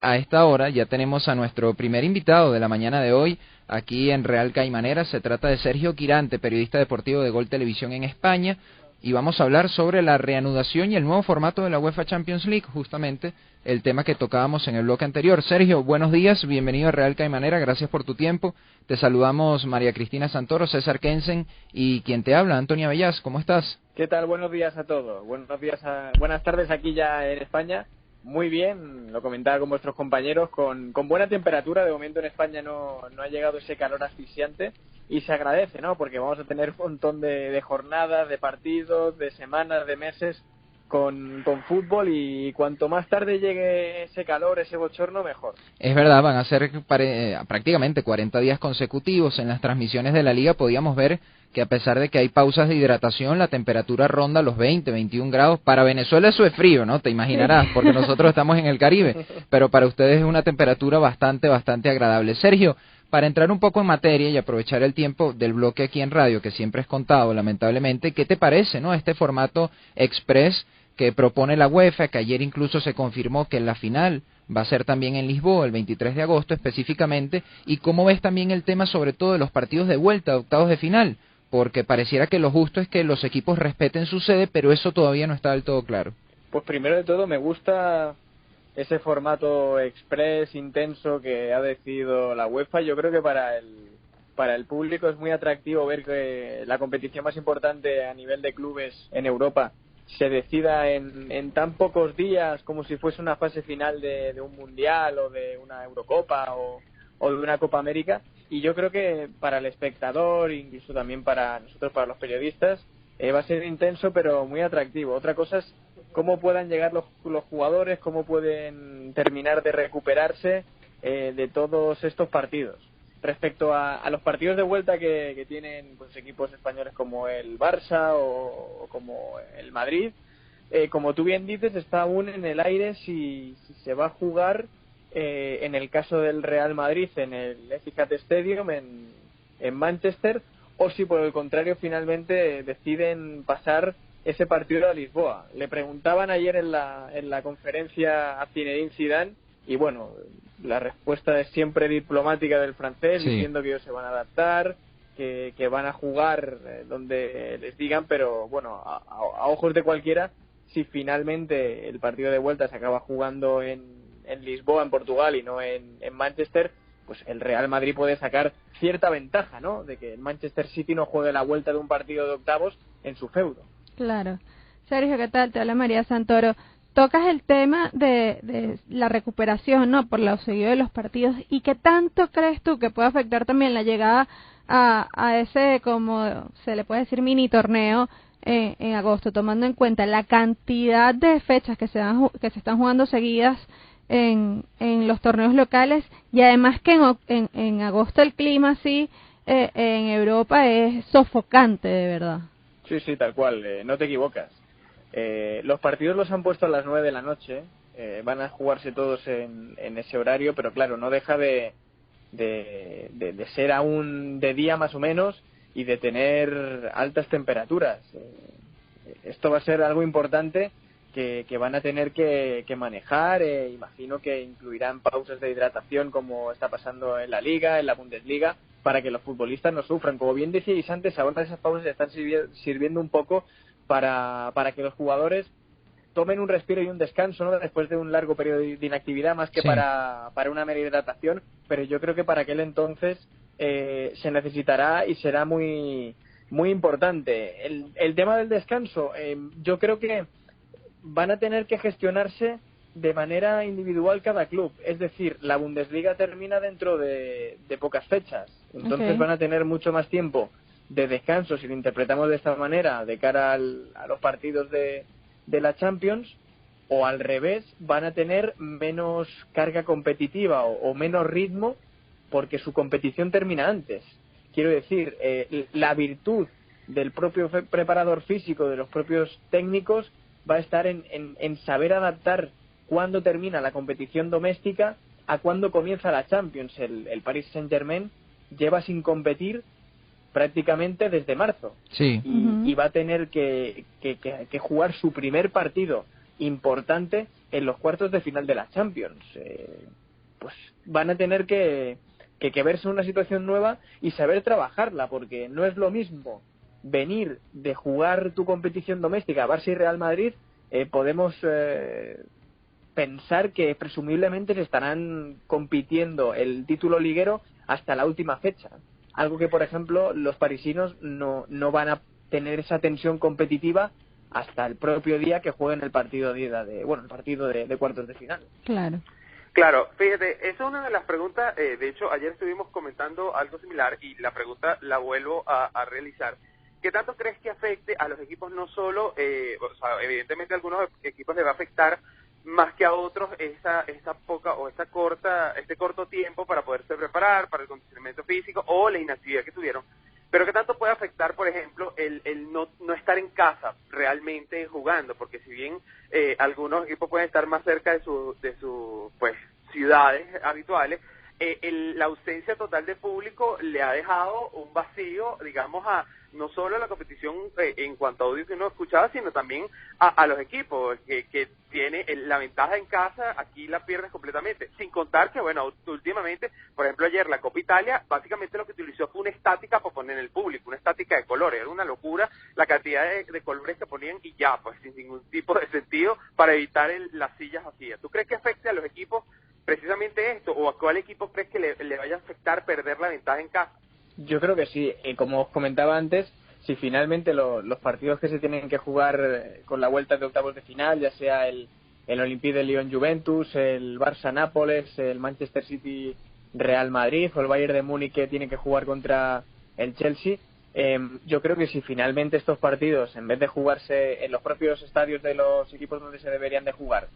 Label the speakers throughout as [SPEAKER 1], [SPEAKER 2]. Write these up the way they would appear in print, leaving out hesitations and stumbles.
[SPEAKER 1] a esta hora ya tenemos a nuestro primer invitado de la mañana de hoy aquí en Real Caimanera. Se trata de Sergio Quirante, periodista deportivo de Gol Televisión en España, y vamos a hablar sobre la reanudación y el nuevo formato de la UEFA Champions League, justamente el tema que tocábamos en el bloque anterior. Sergio, buenos días, bienvenido a Real Caimanera, gracias por tu tiempo. Te saludamos María Cristina Santoro, César Kensen y quien te habla, Antonia Bellás. ¿Cómo estás?
[SPEAKER 2] ¿Qué tal? Buenos días a todos. Buenas tardes aquí ya en España. Muy bien, lo comentaba con vuestros compañeros, con buena temperatura. De momento en España no ha llegado ese calor asfixiante y se agradece, ¿no? Porque vamos a tener un montón de jornadas, de partidos, de semanas, de meses con fútbol, y cuanto más tarde llegue ese calor, ese bochorno, mejor.
[SPEAKER 1] Es verdad, van a ser prácticamente 40 días consecutivos. En las transmisiones de la Liga podíamos ver que a pesar de que hay pausas de hidratación, la temperatura ronda los 20, 21 grados. Para Venezuela eso es frío, ¿no? Te imaginarás, porque nosotros estamos en el Caribe, pero para ustedes es una temperatura bastante agradable. Sergio, para entrar un poco en materia y aprovechar el tiempo del bloque aquí en radio, que siempre es contado, lamentablemente, ¿qué te parece, no, este formato express que propone la UEFA, que ayer incluso se confirmó que la final va a ser también en Lisboa, el 23 de agosto específicamente, y cómo ves también el tema sobre todo de los partidos de vuelta, de octavos de final? Porque pareciera que lo justo es que los equipos respeten su sede, pero eso todavía no está del todo claro.
[SPEAKER 2] Pues primero de todo me gusta ese formato express, intenso, que ha decidido la UEFA. Yo creo que para el público es muy atractivo ver que la competición más importante a nivel de clubes en Europa se decida en tan pocos días, como si fuese una fase final de un Mundial o de una Eurocopa o de una Copa América. Y yo creo que para el espectador, incluso también para nosotros, para los periodistas, va a ser intenso pero muy atractivo. Otra cosa es cómo puedan llegar los jugadores, cómo pueden terminar de recuperarse de todos estos partidos. Respecto a los partidos de vuelta que tienen pues equipos españoles como el Barça o como el Madrid, como tú bien dices, está aún en el aire si se va a jugar en el caso del Real Madrid en el Etihad Stadium en Manchester, o si por el contrario finalmente deciden pasar ese partido a Lisboa. Le preguntaban ayer en la conferencia a Zinedine Zidane, y bueno, la respuesta es siempre diplomática del francés, sí, diciendo que ellos se van a adaptar, que van a jugar donde les digan, pero bueno, a ojos de cualquiera, si finalmente el partido de vuelta se acaba jugando en Lisboa, en Portugal, y no en Manchester, pues el Real Madrid puede sacar cierta ventaja, ¿no?, de que el Manchester City no juegue la vuelta de un partido de octavos en su feudo.
[SPEAKER 3] Claro. Sergio, ¿qué tal? Te habla María Santoro. Tocas el tema de la recuperación, ¿no?, por lo seguido de los partidos. ¿Y qué tanto crees tú que puede afectar también la llegada a ese, como se le puede decir, mini torneo en agosto, tomando en cuenta la cantidad de fechas que se están jugando seguidas en los torneos locales, y además que en agosto el clima así en Europa es sofocante, de verdad?
[SPEAKER 2] Sí, tal cual, no te equivocas. Los partidos los han puesto a las 9 de la noche, van a jugarse todos en ese horario, pero claro, no deja de ser aún de día más o menos y de tener altas temperaturas. Esto va a ser algo importante que van a tener que manejar. Imagino que incluirán pausas de hidratación, como está pasando en la Liga, en la Bundesliga, para que los futbolistas no sufran. Como bien decíais antes, ahora esas pausas están sirviendo un poco para que los jugadores tomen un respiro y un descanso, ¿no?, después de un largo periodo de inactividad, más que sí, para una mera hidratación. Pero yo creo que para aquel entonces se necesitará y será muy importante. El tema del descanso, yo creo que van a tener que gestionarse de manera individual cada club. Es decir, la Bundesliga termina dentro de pocas fechas, entonces van a tener mucho más tiempo de descanso, si lo interpretamos de esta manera, de cara a los partidos de la Champions, o al revés, van a tener menos carga competitiva o menos ritmo porque su competición termina antes. Quiero decir, la virtud del propio preparador físico, de los propios técnicos, va a estar en saber adaptar cuándo termina la competición doméstica a cuándo comienza la Champions. El Paris Saint-Germain lleva sin competir prácticamente desde marzo,
[SPEAKER 1] sí,
[SPEAKER 2] y va a tener que jugar su primer partido importante en los cuartos de final de la Champions. Pues van a tener que verse en una situación nueva y saber trabajarla, porque no es lo mismo venir de jugar tu competición doméstica, Barça y Real Madrid. Podemos pensar que presumiblemente se estarán compitiendo el título liguero hasta la última fecha, algo que por ejemplo los parisinos no van a tener esa tensión competitiva hasta el propio día que jueguen el partido de ida el partido de cuartos de final.
[SPEAKER 4] Claro, fíjate, esa es una de las preguntas. De hecho, ayer estuvimos comentando algo similar y la pregunta la vuelvo a realizar. ¿Qué tanto crees que afecte a los equipos? No solo, evidentemente a algunos equipos les va a afectar más que a otros este corto tiempo para poderse preparar para el condicionamiento físico o la inactividad que tuvieron. Pero ¿qué tanto puede afectar, por ejemplo, el no estar en casa realmente jugando? Porque si bien algunos equipos pueden estar más cerca de sus pues ciudades habituales, la ausencia total de público le ha dejado un vacío, digamos, no solo a la competición en cuanto a audio que uno escuchaba, sino también a los equipos que tiene la ventaja en casa. Aquí la pierdes completamente, sin contar que, bueno, últimamente, por ejemplo, ayer la Copa Italia, básicamente lo que utilizó fue una estática para poner en el público, una estática de colores. Era una locura la cantidad de colores que ponían y ya, pues sin ningún tipo de sentido, para evitar las sillas vacías. ¿Tú crees que afecte a los equipos precisamente esto, o a cuál equipo crees que le vaya a afectar perder la ventaja en casa?
[SPEAKER 2] Yo creo que sí. Como os comentaba antes, si finalmente los partidos que se tienen que jugar con la vuelta de octavos de final, ya sea el Olympique de Lyon-Juventus, el Barça-Nápoles, el Manchester City-Real Madrid o el Bayern de Múnich que tiene que jugar contra el Chelsea, yo creo que si finalmente estos partidos, en vez de jugarse en los propios estadios de los equipos donde se deberían de jugar,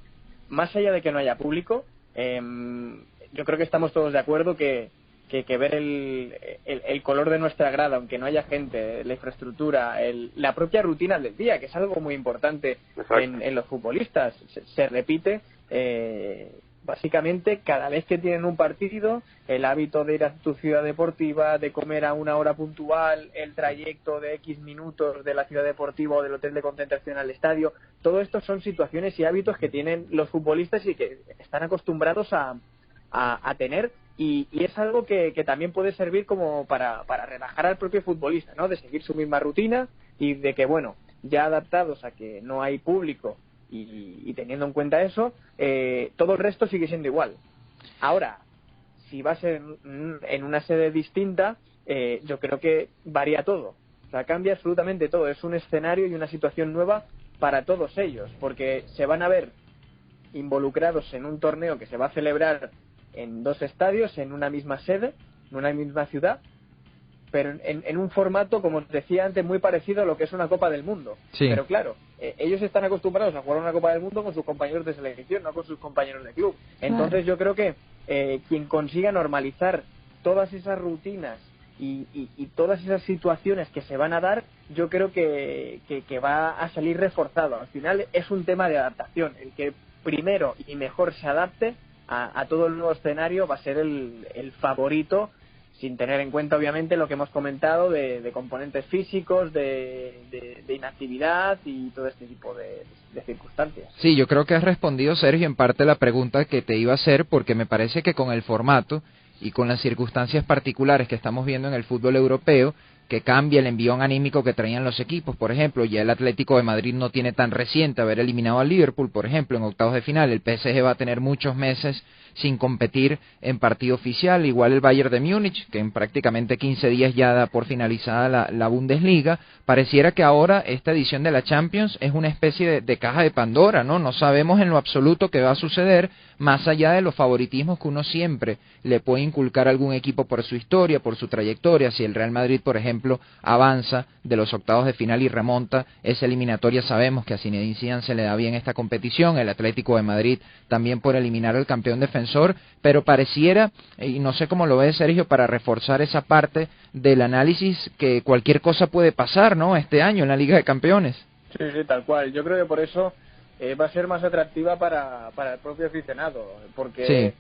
[SPEAKER 2] más allá de que no haya público, yo creo que estamos todos de acuerdo que ver el color de nuestra grada, aunque no haya gente, la infraestructura, la propia rutina del día, que es algo muy importante en los futbolistas, se repite básicamente cada vez que tienen un partido, el hábito de ir a tu ciudad deportiva, de comer a una hora puntual, el trayecto de X minutos de la ciudad deportiva o del hotel de concentración al estadio. Todo esto son situaciones y hábitos que tienen los futbolistas y que están acostumbrados a tener, y es algo que también puede servir como para relajar al propio futbolista, ¿no? De seguir su misma rutina y de que, bueno, ya adaptados a que no hay público y teniendo en cuenta eso, todo el resto sigue siendo igual. Ahora, si va a ser en una sede distinta, yo creo que varía todo. O sea, cambia absolutamente todo. Es un escenario y una situación nueva para todos ellos, porque se van a ver involucrados en un torneo que se va a celebrar en dos estadios, en una misma sede, en una misma ciudad, pero en un formato, como os decía antes, muy parecido a lo que es una Copa del Mundo. Sí. Pero claro, ellos están acostumbrados a jugar una Copa del Mundo con sus compañeros de selección, no con sus compañeros de club. Entonces yo creo que quien consiga normalizar todas esas rutinas y todas esas situaciones que se van a dar, yo creo que va a salir reforzado. Al final es un tema de adaptación. El que primero y mejor se adapte a todo el nuevo escenario va a ser el favorito, sin tener en cuenta obviamente lo que hemos comentado de componentes físicos, de inactividad y todo este tipo de circunstancias.
[SPEAKER 1] Sí, yo creo que has respondido, Sergio, en parte la pregunta que te iba a hacer, porque me parece que con el formato y con las circunstancias particulares que estamos viendo en el fútbol europeo, que cambia el envión anímico que traían los equipos. Por ejemplo, ya el Atlético de Madrid no tiene tan reciente haber eliminado al Liverpool, por ejemplo, en octavos de final. El PSG va a tener muchos meses sin competir en partido oficial, igual el Bayern de Múnich, que en prácticamente 15 días ya da por finalizada la Bundesliga. Pareciera que ahora esta edición de la Champions es una especie de caja de Pandora, ¿no? No sabemos en lo absoluto qué va a suceder, más allá de los favoritismos que uno siempre le puede inculcar a algún equipo por su historia, por su trayectoria. Si el Real Madrid, por ejemplo, avanza de los octavos de final y remonta esa eliminatoria, sabemos que a Zinedine Zidane se le da bien esta competición. El Atlético de Madrid también por eliminar al campeón defensor, pero pareciera, y no sé cómo lo ve Sergio, para reforzar esa parte del análisis, que cualquier cosa puede pasar, ¿no?, este año en la Liga de Campeones.
[SPEAKER 2] Sí, tal cual. Yo creo que por eso va a ser más atractiva para el propio aficionado, porque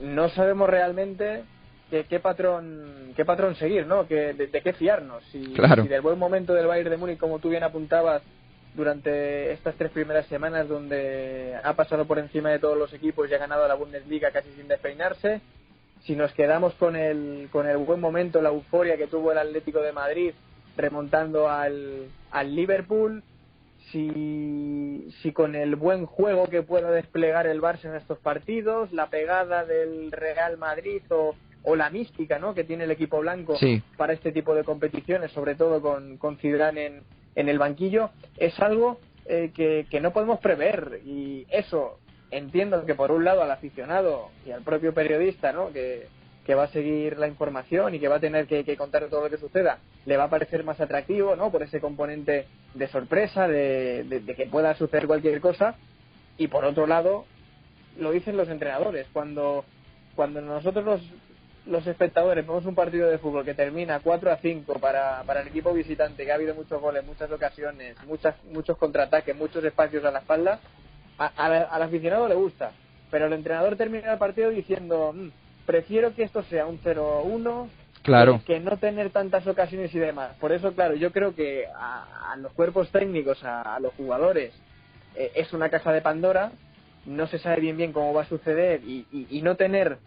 [SPEAKER 2] no sabemos realmente qué patrón seguir, ¿no? De qué fiarnos. Si del buen momento del Bayern de Múnich, como tú bien apuntabas, durante estas 3 primeras semanas, donde ha pasado por encima de todos los equipos y ha ganado la Bundesliga casi sin despeinarse. Si nos quedamos con el buen momento, la euforia que tuvo el Atlético de Madrid remontando al Liverpool, si con el buen juego que pueda desplegar el Barça en estos partidos, la pegada del Real Madrid o la mística, ¿no?, que tiene el equipo blanco para este tipo de competiciones, sobre todo con Zidane en el banquillo, es algo que no podemos prever. Y eso, entiendo que por un lado al aficionado y al propio periodista, ¿no?, que va a seguir la información y que va a tener que contar todo lo que suceda, le va a parecer más atractivo, ¿no?, por ese componente de sorpresa, de que pueda suceder cualquier cosa. Y por otro lado, lo dicen los entrenadores, cuando nosotros los espectadores vemos un partido de fútbol que termina 4-5 para el equipo visitante, que ha habido muchos goles, muchas ocasiones, muchos contraataques, muchos espacios a la espalda, al aficionado le gusta, pero el entrenador termina el partido diciendo prefiero que esto sea un 0-1,
[SPEAKER 1] claro,
[SPEAKER 2] que no tener tantas ocasiones y demás. Por eso, claro, yo creo que a los cuerpos técnicos, a los jugadores, es una caja de Pandora, no se sabe bien cómo va a suceder, y no tener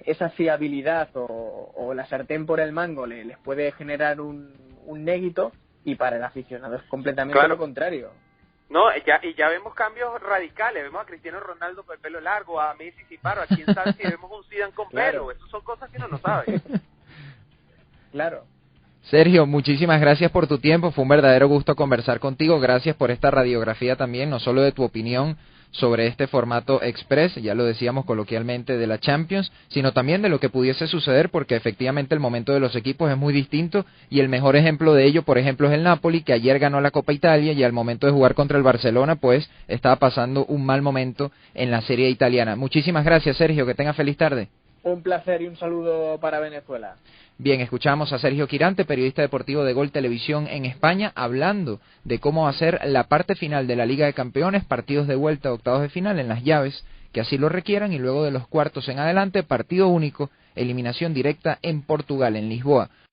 [SPEAKER 2] esa fiabilidad o la sartén por el mango les puede generar un néguito, y para el aficionado es completamente lo contrario.
[SPEAKER 4] No, y ya vemos cambios radicales. Vemos a Cristiano Ronaldo con el pelo largo, a Messi sin paro, a quién sabe si vemos un Zidane con pelo. Esas son cosas que uno no sabe.
[SPEAKER 2] Claro.
[SPEAKER 1] Sergio, muchísimas gracias por tu tiempo, fue un verdadero gusto conversar contigo, gracias por esta radiografía también, no solo de tu opinión sobre este formato express, ya lo decíamos coloquialmente, de la Champions, sino también de lo que pudiese suceder, porque efectivamente el momento de los equipos es muy distinto, y el mejor ejemplo de ello, por ejemplo, es el Napoli, que ayer ganó la Copa Italia, y al momento de jugar contra el Barcelona, pues estaba pasando un mal momento en la Serie italiana. Muchísimas gracias, Sergio, que tenga feliz tarde.
[SPEAKER 2] Un placer y un saludo para Venezuela.
[SPEAKER 1] Bien, escuchamos a Sergio Quirante, periodista deportivo de Gol Televisión en España, hablando de cómo va a ser la parte final de la Liga de Campeones, partidos de vuelta, octavos de final en las llaves que así lo requieran, y luego de los cuartos en adelante, partido único, eliminación directa en Portugal, en Lisboa.